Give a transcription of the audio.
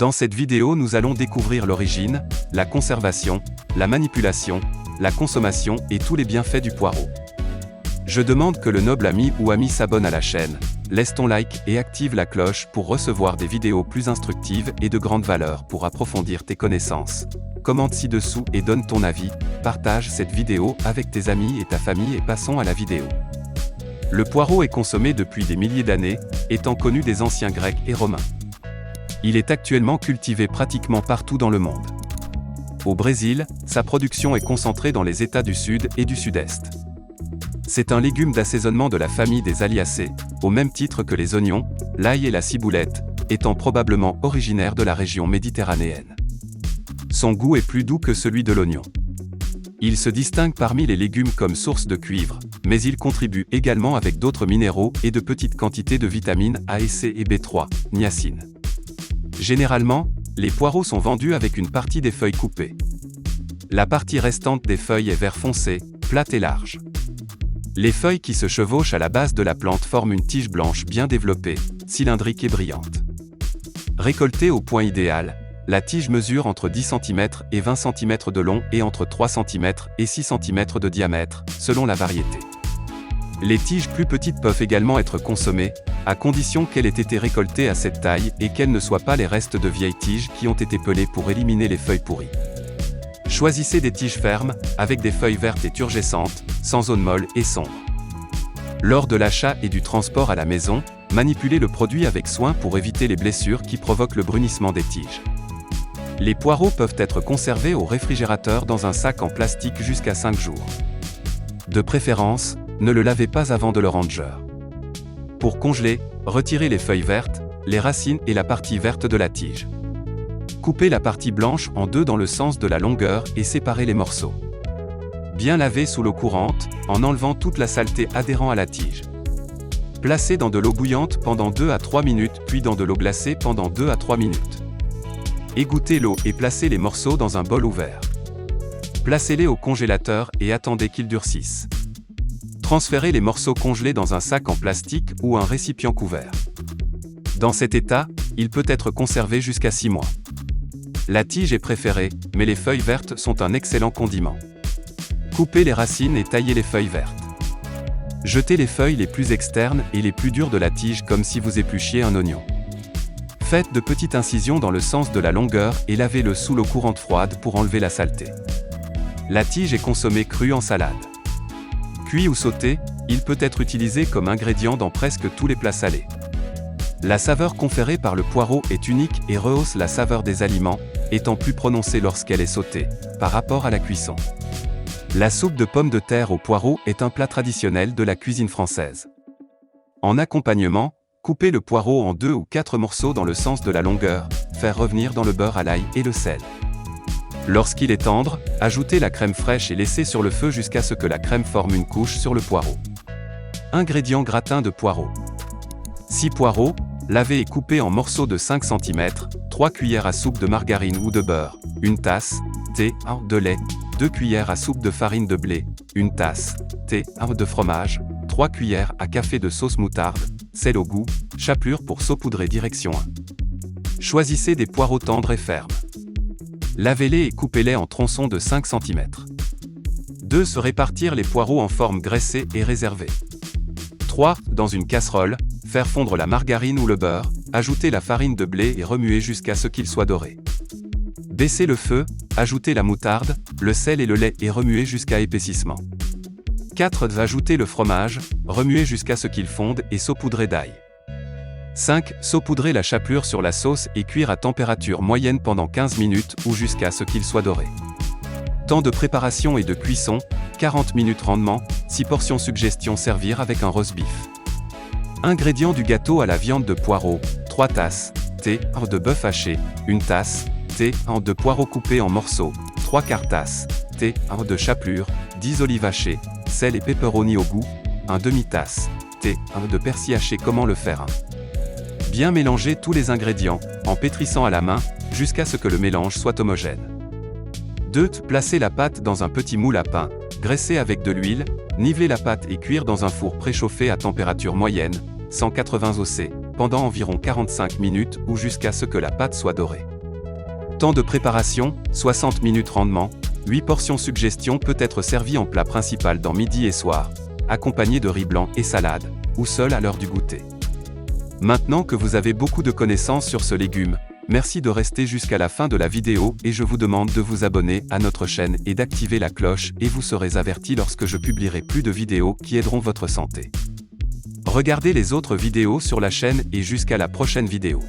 Dans cette vidéo, nous allons découvrir l'origine, la conservation, la manipulation, la consommation et tous les bienfaits du poireau. Je demande que le noble ami ou amie s'abonne à la chaîne, laisse ton like et active la cloche pour recevoir des vidéos plus instructives et de grande valeur pour approfondir tes connaissances. Commente ci-dessous et donne ton avis, partage cette vidéo avec tes amis et ta famille et passons à la vidéo. Le poireau est consommé depuis des milliers d'années, étant connu des anciens Grecs et Romains. Il est actuellement cultivé pratiquement partout dans le monde. Au Brésil, sa production est concentrée dans les États du Sud et du Sud-Est. C'est un légume d'assaisonnement de la famille des Aliacées, au même titre que les oignons, l'ail et la ciboulette, étant probablement originaire de la région méditerranéenne. Son goût est plus doux que celui de l'oignon. Il se distingue parmi les légumes comme source de cuivre, mais il contribue également avec d'autres minéraux et de petites quantités de vitamines A et C et B3, niacine. Généralement, les poireaux sont vendus avec une partie des feuilles coupées. La partie restante des feuilles est vert foncé, plate et large. Les feuilles qui se chevauchent à la base de la plante forment une tige blanche bien développée, cylindrique et brillante. Récoltée au point idéal, la tige mesure entre 10 cm et 20 cm de long et entre 3 cm et 6 cm de diamètre, selon la variété. Les tiges plus petites peuvent également être consommées, à condition qu'elles aient été récoltées à cette taille et qu'elles ne soient pas les restes de vieilles tiges qui ont été pelées pour éliminer les feuilles pourries. Choisissez des tiges fermes, avec des feuilles vertes et turgescentes, sans zone molle et sombre. Lors de l'achat et du transport à la maison, manipulez le produit avec soin pour éviter les blessures qui provoquent le brunissement des tiges. Les poireaux peuvent être conservés au réfrigérateur dans un sac en plastique jusqu'à 5 jours. De préférence, ne le lavez pas avant de le ranger. Pour congeler, retirez les feuilles vertes, les racines et la partie verte de la tige. Coupez la partie blanche en deux dans le sens de la longueur et séparez les morceaux. Bien laver sous l'eau courante, en enlevant toute la saleté adhérant à la tige. Placez dans de l'eau bouillante pendant 2 à 3 minutes puis dans de l'eau glacée pendant 2 à 3 minutes. Égouttez l'eau et placez les morceaux dans un bol ouvert. Placez-les au congélateur et attendez qu'ils durcissent. Transférez les morceaux congelés dans un sac en plastique ou un récipient couvert. Dans cet état, il peut être conservé jusqu'à 6 mois. La tige est préférée, mais les feuilles vertes sont un excellent condiment. Coupez les racines et taillez les feuilles vertes. Jetez les feuilles les plus externes et les plus dures de la tige comme si vous épluchiez un oignon. Faites de petites incisions dans le sens de la longueur et lavez-le sous l'eau courante froide pour enlever la saleté. La tige est consommée crue en salade. Cuit ou sauté, il peut être utilisé comme ingrédient dans presque tous les plats salés. La saveur conférée par le poireau est unique et rehausse la saveur des aliments, étant plus prononcée lorsqu'elle est sautée, par rapport à la cuisson. La soupe de pommes de terre au poireau est un plat traditionnel de la cuisine française. En accompagnement, coupez le poireau en 2 ou 4 morceaux dans le sens de la longueur, faire revenir dans le beurre à l'ail et le sel. Lorsqu'il est tendre, ajoutez la crème fraîche et laissez sur le feu jusqu'à ce que la crème forme une couche sur le poireau. Ingrédients gratin de poireau. 6 poireaux, lavés et coupés en morceaux de 5 cm, 3 cuillères à soupe de margarine ou de beurre, 1 tasse, thé, de lait, 2 cuillères à soupe de farine de blé, 1 tasse, thé, de fromage, 3 cuillères à café de sauce moutarde, sel au goût, chapelure pour saupoudrer direction 1. Choisissez des poireaux tendres et fermes. Lavez-les et coupez-les en tronçons de 5 cm. 2. Se répartir les poireaux en forme graissée et réservée. 3. Dans une casserole, faire fondre la margarine ou le beurre, ajouter la farine de blé et remuer jusqu'à ce qu'il soit doré. Baissez le feu, ajoutez la moutarde, le sel et le lait et remuez jusqu'à épaississement. 4. Ajoutez le fromage, remuez jusqu'à ce qu'il fonde et saupoudrez d'ail. 5. Saupoudrer la chapelure sur la sauce et cuire à température moyenne pendant 15 minutes ou jusqu'à ce qu'il soit doré. Temps de préparation et de cuisson, 40 minutes rendement, 6 portions suggestion servir avec un roast beef. Ingrédients du gâteau à la viande de poireau, 3 tasses, thé, de bœuf haché, 1 tasse, thé, de poireaux coupés en morceaux, 3/4 tasses, thé, de chapelure, 10 olives hachées, sel et pepperoni au goût, 1 demi-tasse, thé, de persil haché. Comment le faire? Bien mélanger tous les ingrédients, en pétrissant à la main, jusqu'à ce que le mélange soit homogène. 2. Placez la pâte dans un petit moule à pain, graissez avec de l'huile, niveler la pâte et cuire dans un four préchauffé à température moyenne, 180 oC, pendant environ 45 minutes ou jusqu'à ce que la pâte soit dorée. Temps de préparation, 60 minutes. Rendement, 8 portions. Suggestion peut être servi en plat principal dans midi et soir, accompagné de riz blanc et salade, ou seul à l'heure du goûter. Maintenant que vous avez beaucoup de connaissances sur ce légume, merci de rester jusqu'à la fin de la vidéo et je vous demande de vous abonner à notre chaîne et d'activer la cloche et vous serez avertis lorsque je publierai plus de vidéos qui aideront votre santé. Regardez les autres vidéos sur la chaîne et jusqu'à la prochaine vidéo.